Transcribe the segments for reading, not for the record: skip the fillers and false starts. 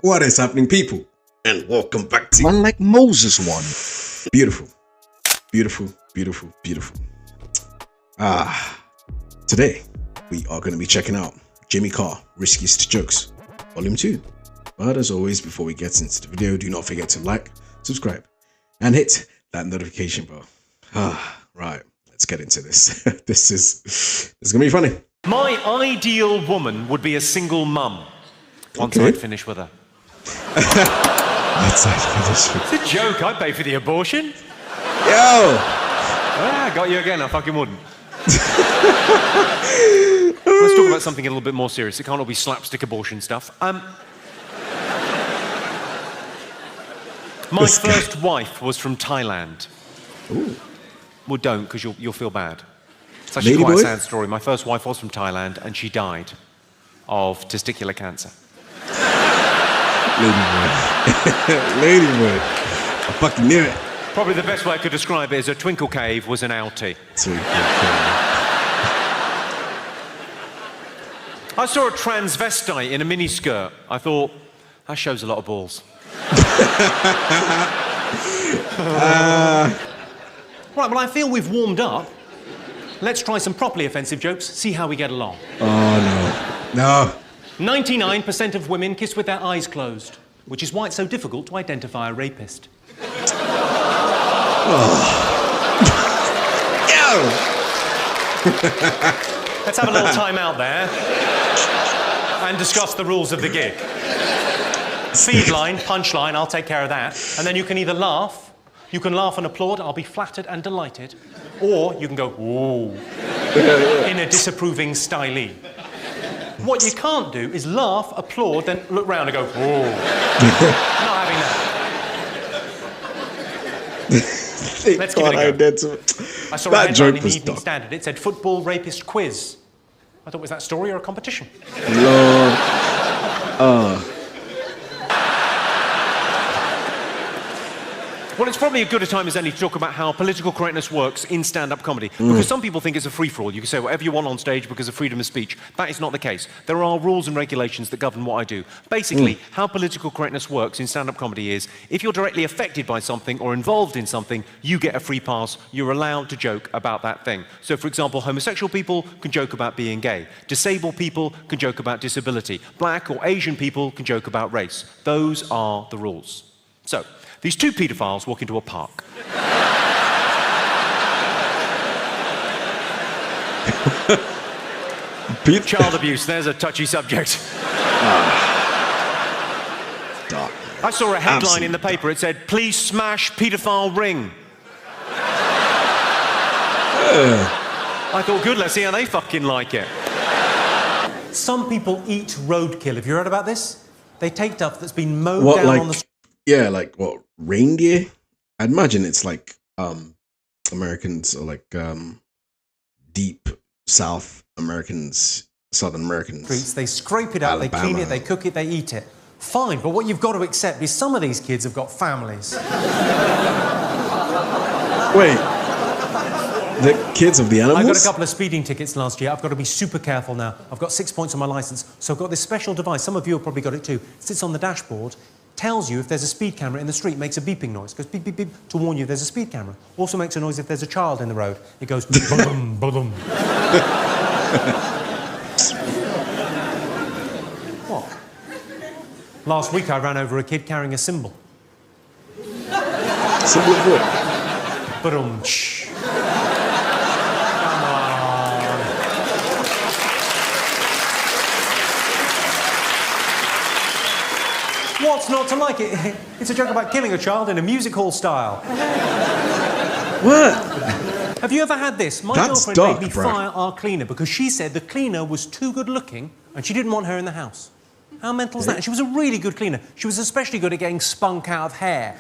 What is happening, people? And welcome back to Man like Moses one. Beautiful, beautiful, beautiful, beautiful. Today we are going to be checking out Jimmy Carr, Riskiest Jokes, Vol.2. But as always, before we get into the video, do not forget to like, subscribe, and hit that notification bell. Right, let's get into this. This is going to be funny. My ideal woman would be a single mum once I'd finish with her. Let's finish. It's a joke. I'd pay for the abortion. Yo! I got you again. I fucking wouldn't. Let's talk about something a little bit more serious. It can't all be slapstick abortion stuff. My first wife was from Thailand. Ooh. Well, don't, because you'll feel bad. It's actually quite a sad story. My first wife was from Thailand, and she died of testicular cancer. Ladywood. I fucking knew it. Probably the best way I could describe it is a twinkle cave was an outie. I saw a transvestite in a miniskirt. I thought, that shows a lot of balls. Right, well, I feel we've warmed up. Let's try some properly offensive jokes, see how we get along. Oh, no. 99% of women kiss with their eyes closed, which is why it's so difficult to identify a rapist. Let's have a little time out there and discuss the rules of the gig. Feed line, punchline, I'll take care of that. And then you can either laugh, you can laugh and applaud, I'll be flattered and delighted, or you can go, ooh, in a disapproving stylee. What you can't do is laugh, applaud, then look round and go, ooh. Not having that. Let's give it a go. I saw a headline in the Evening Standard. It said, football rapist quiz. I thought, was that story or a competition? Lord. Well, it's probably as good a time as any to talk about how political correctness works in stand-up comedy. Because some people think it's a free-for-all. You can say whatever you want on stage because of freedom of speech. That is not the case. There are rules and regulations that govern what I do. Basically, how political correctness works in stand-up comedy is, if you're directly affected by something or involved in something, you get a free pass. You're allowed to joke about that thing. So, for example, homosexual people can joke about being gay. Disabled people can joke about disability. Black or Asian people can joke about race. Those are the rules. So, these two paedophiles walk into a park. Child abuse, there's a touchy subject. I saw a headline in the paper. It said, please smash paedophile ring. I thought, good, let's see how they fucking like it. Some people eat roadkill. Have you heard about this? They take stuff that's been mowed down on the street. Yeah, like what, reindeer? I'd imagine it's like Americans or like deep South Americans, Southern Americans. They scrape it out, Alabama. They clean it, they cook it, they eat it. Fine, but what you've got to accept is some of these kids have got families. Wait, the kids of the animals? I got a couple of speeding tickets last year. I've got to be super careful now. I've got 6 points on my licence, so I've got this special device. Some of you have probably got it too. It sits on the dashboard. Tells you if there's a speed camera in the street, makes a beeping noise. Goes beep, beep, beep, to warn you there's a speed camera. Also makes a noise if there's a child in the road. It goes boom, boom. What? Last week I ran over a kid carrying a cymbal. Cymbal of what? Boom. What's not to like it? It's a joke about killing a child in a music hall style. What? Have you ever had this? My girlfriend made me fire our cleaner because she said the cleaner was too good looking and she didn't want her in the house. How mental is that? She was a really good cleaner. She was especially good at getting spunk out of hair.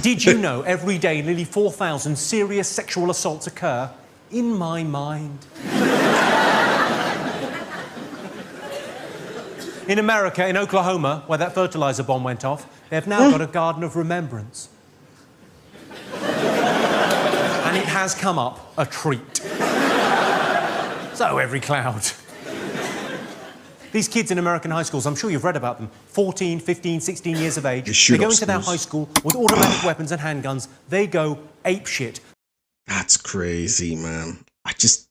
Did you know every day nearly 4,000 serious sexual assaults occur? In my mind. In America, in Oklahoma, where that fertilizer bomb went off, they've now got a garden of remembrance. And it has come up a treat. So every cloud These kids in American high schools, I'm sure you've read about them, 14, 15, 16 years of age, They go into their high school with automatic weapons and handguns, they go apeshit. That's crazy, man. I just,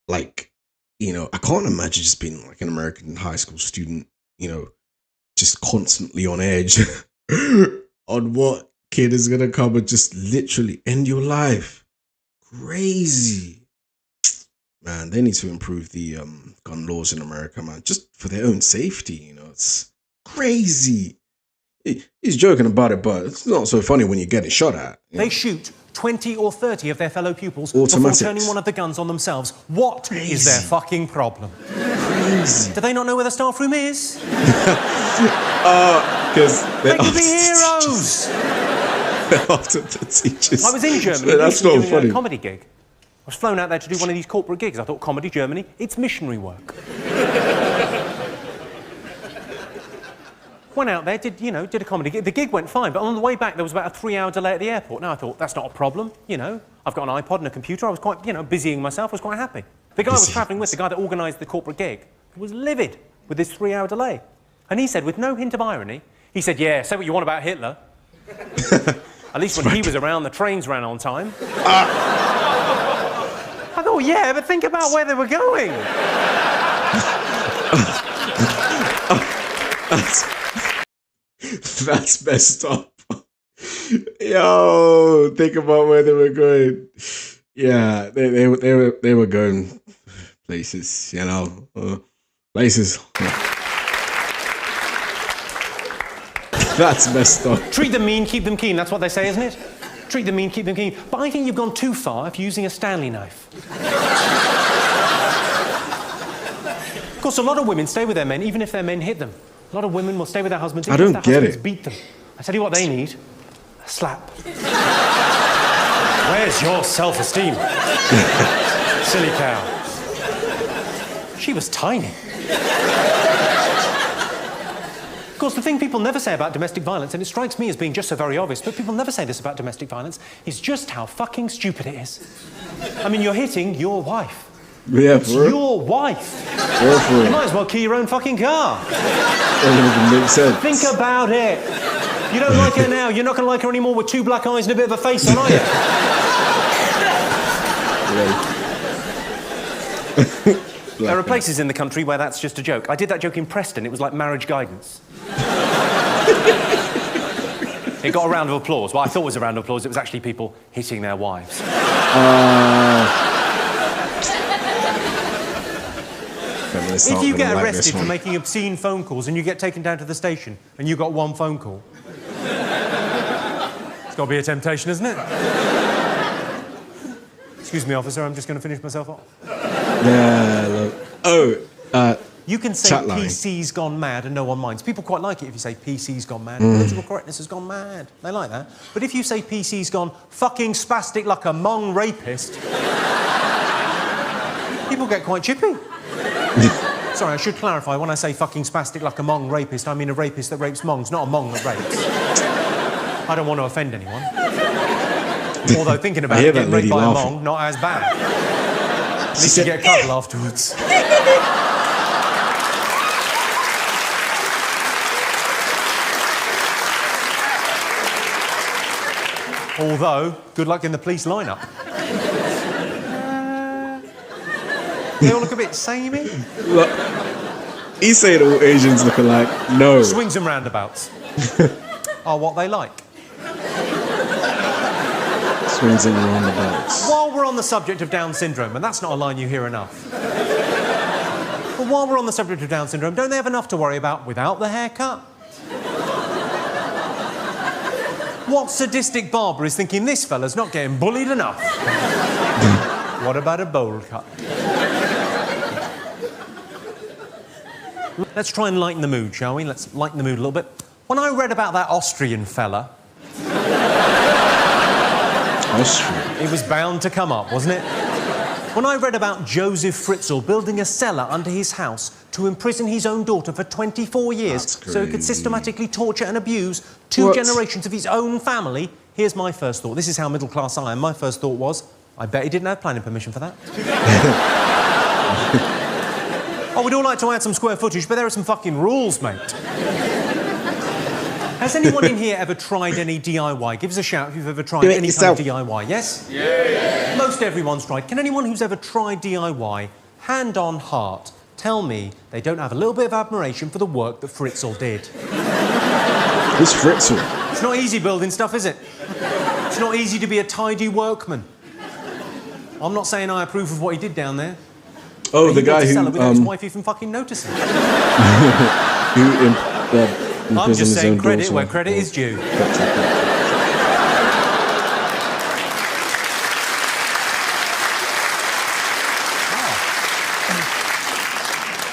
like, you know, I can't imagine just being like an American high school student, you know, just constantly on edge on what kid is gonna come and just literally end your life. Crazy. Man, they need to improve the gun laws in America, man, just for their own safety, you know. It's crazy. He's joking about it, but it's not so funny when you get it shot at. They shoot 20 or 30 of their fellow pupils Automatics. before turning one of the guns on themselves. What Crazy. is their fucking problem? Crazy. Do they not know where the staff room is? Because They could be heroes! They're after the teachers. I was in Germany That's recently not doing funny. a comedy gig. I was flown out there to do one of these corporate gigs. I thought, comedy, Germany, it's missionary work. Went out there, did a comedy gig. The gig went fine, but on the way back, there was about a 3-hour delay at the airport. Now, I thought, that's not a problem, you know. I've got an iPod and a computer. I was quite, busying myself. I was quite happy. The guy I was travelling with, the guy that organised the corporate gig, was livid with this 3-hour delay. And he said, with no hint of irony, he said, yeah, say what you want about Hitler. At least when he was around, the trains ran on time. I thought, yeah, but think about where they were going. That's messed up. Yo, think about where they were going. Yeah, they were going places, you know, places. That's messed up. Treat them mean, keep them keen. That's what they say, isn't it? Treat them mean, keep them keen. But I think you've gone too far if you're using a Stanley knife. Of course, a lot of women stay with their men even if their men hit them. A lot of women will stay with their husbands even if their husbands beat them. I tell you what they need, a slap. Where's your self-esteem? Silly cow. She was tiny. Of course, the thing people never say about domestic violence, and it strikes me as being just so very obvious, but people never say this about domestic violence, is just how fucking stupid it is. I mean, you're hitting your wife. Yeah, it's your wife. You might as well key your own fucking car. That makes sense. Think about it. You don't like her now, you're not going to like her anymore with 2 black eyes and a bit of a face on, are you? There are places in the country where that's just a joke. I did that joke in Preston. It was like marriage guidance. It got a round of applause. Well, I thought it was a round of applause. It was actually people hitting their wives. If you get arrested for making obscene phone calls and you get taken down to the station and you got 1 phone call, it's got to be a temptation, isn't it? Excuse me, officer, I'm just going to finish myself off. Yeah, look. You can say PC's gone mad and no one minds. People quite like it if you say PC's gone mad. Political correctness has gone mad. They like that. But if you say PC's gone fucking spastic like a Hmong rapist, people get quite chippy. Sorry, I should clarify. When I say fucking spastic like a Hmong rapist, I mean a rapist that rapes Hmongs, not a Hmong that rapes. I don't want to offend anyone. Although thinking about it, getting raped by a Hmong, not as bad. At least you get a cuddle afterwards. Although, good luck in the police lineup. They all look a bit samey. Look, he's saying all Asians look alike. No. Swings and roundabouts are what they like. Swings and roundabouts. While we're on the subject of Down syndrome, and that's not a line you hear enough, but while we're on the subject of Down syndrome, don't they have enough to worry about without the haircut? What sadistic barber is thinking this fella's not getting bullied enough? What about a bowl cut? Let's try and lighten the mood, shall we? Let's lighten the mood a little bit. When I read about that Austrian fella... Austrian? It was bound to come up, wasn't it? When I read about Joseph Fritzl building a cellar under his house to imprison his own daughter for 24 years so he could systematically torture and abuse 2 generations of his own family, here's my first thought. This is how middle class I am. My first thought was, I bet he didn't have planning permission for that. Oh, we'd all like to add some square footage, but there are some fucking rules, mate. Has anyone in here ever tried any DIY? Give us a shout if you've ever tried any kind of DIY, yes? Yeah. Most everyone's tried. Can anyone who's ever tried DIY, hand on heart, tell me they don't have a little bit of admiration for the work that Fritzl did? Who's Fritzl? It's not easy building stuff, is it? It's not easy to be a tidy workman. I'm not saying I approve of what he did down there. Oh, the guy who... without his wife even fucking noticing. I'm just saying credit where credit is due.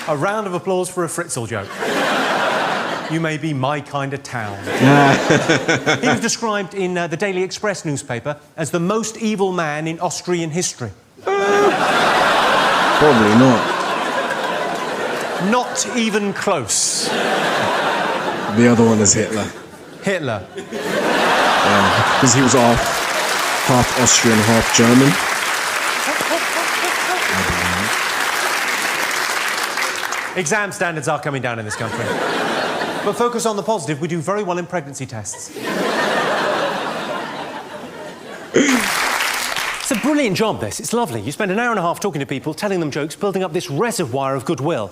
A round of applause for a Fritzl joke. You may be my kind of town. He was described in the Daily Express newspaper as the most evil man in Austrian history. Probably not. Not even close. The other one is Hitler. Hitler. Because he was half Austrian, half German. Exam standards are coming down in this country. But focus on the positive. We do very well in pregnancy tests. It's a brilliant job, this. It's lovely. You spend an hour and a half talking to people, telling them jokes, building up this reservoir of goodwill.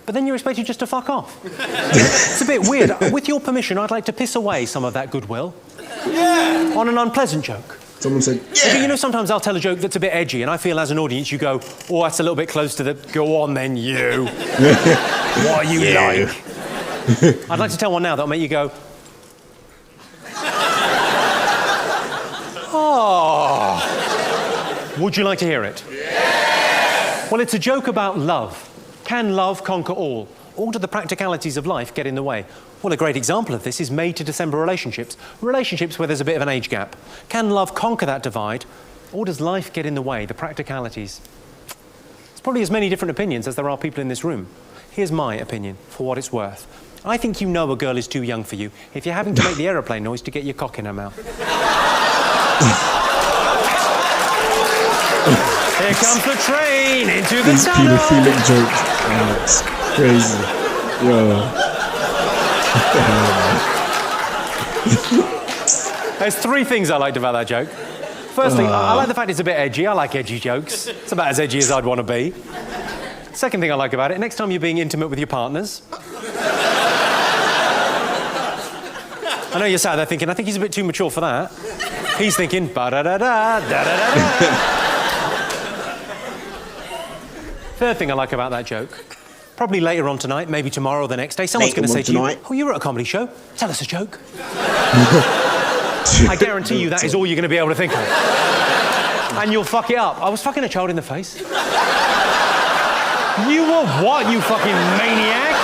But then you're expected just to fuck off. It's a bit weird. With your permission, I'd like to piss away some of that goodwill. Yeah! On an unpleasant joke. Someone said, yeah! You know, sometimes I'll tell a joke that's a bit edgy, and I feel as an audience you go, oh, that's a little bit close to the... Go on, then, you. What are you like? I'd like to tell one now that'll make you go... Oh. Would you like to hear it? Yes! Well, it's a joke about love. Can love conquer all? Or do the practicalities of life get in the way? Well, a great example of this is May to December relationships. Relationships where there's a bit of an age gap. Can love conquer that divide? Or does life get in the way, the practicalities? There's probably as many different opinions as there are people in this room. Here's my opinion, for what it's worth. I think you know a girl is too young for you if you're having to make the aeroplane noise to get your cock in her mouth. Here comes the train into the tunnel. These pedophilic jokes. Oh, it's crazy. Yo. There's three things I liked about that joke. Firstly, I like the fact it's a bit edgy. I like edgy jokes. It's about as edgy as I'd want to be. Second thing I like about it, next time you're being intimate with your partners... I know you're sat there thinking, I think he's a bit too mature for that. He's thinking, ba-da-da-da, da-da-da-da. Third thing I like about that joke, probably later on tonight, maybe tomorrow or the next day, someone's going to say to you, oh, you were at a comedy show, tell us a joke. I guarantee you that is all you're going to be able to think of. And you'll fuck it up. I was fucking a child in the face. You were what, you fucking maniac?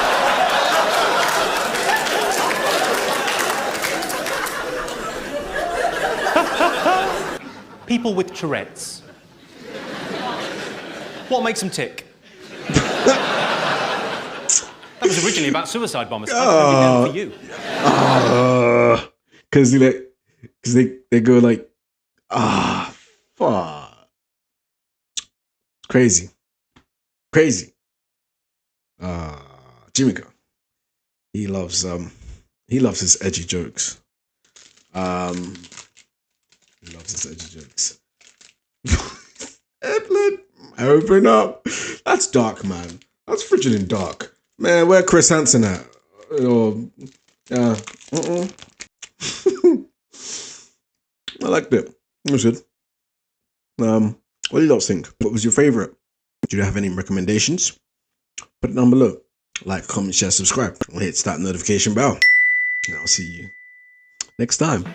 People with Tourette's. What makes them tick? That was originally about suicide bombers. For you. Because they go like, fuck. Crazy. Jimmy Carr. He loves his edgy jokes. He loves his edgy jokes. Edlin, open up. That's dark, man. That's frigid and dark. Man, where Chris Hansen at? I liked it. It was good. What do you guys think? What was your favourite? Do you have any recommendations? Put it down below. Like, comment, share, subscribe. Hit that notification bell. And I'll see you next time.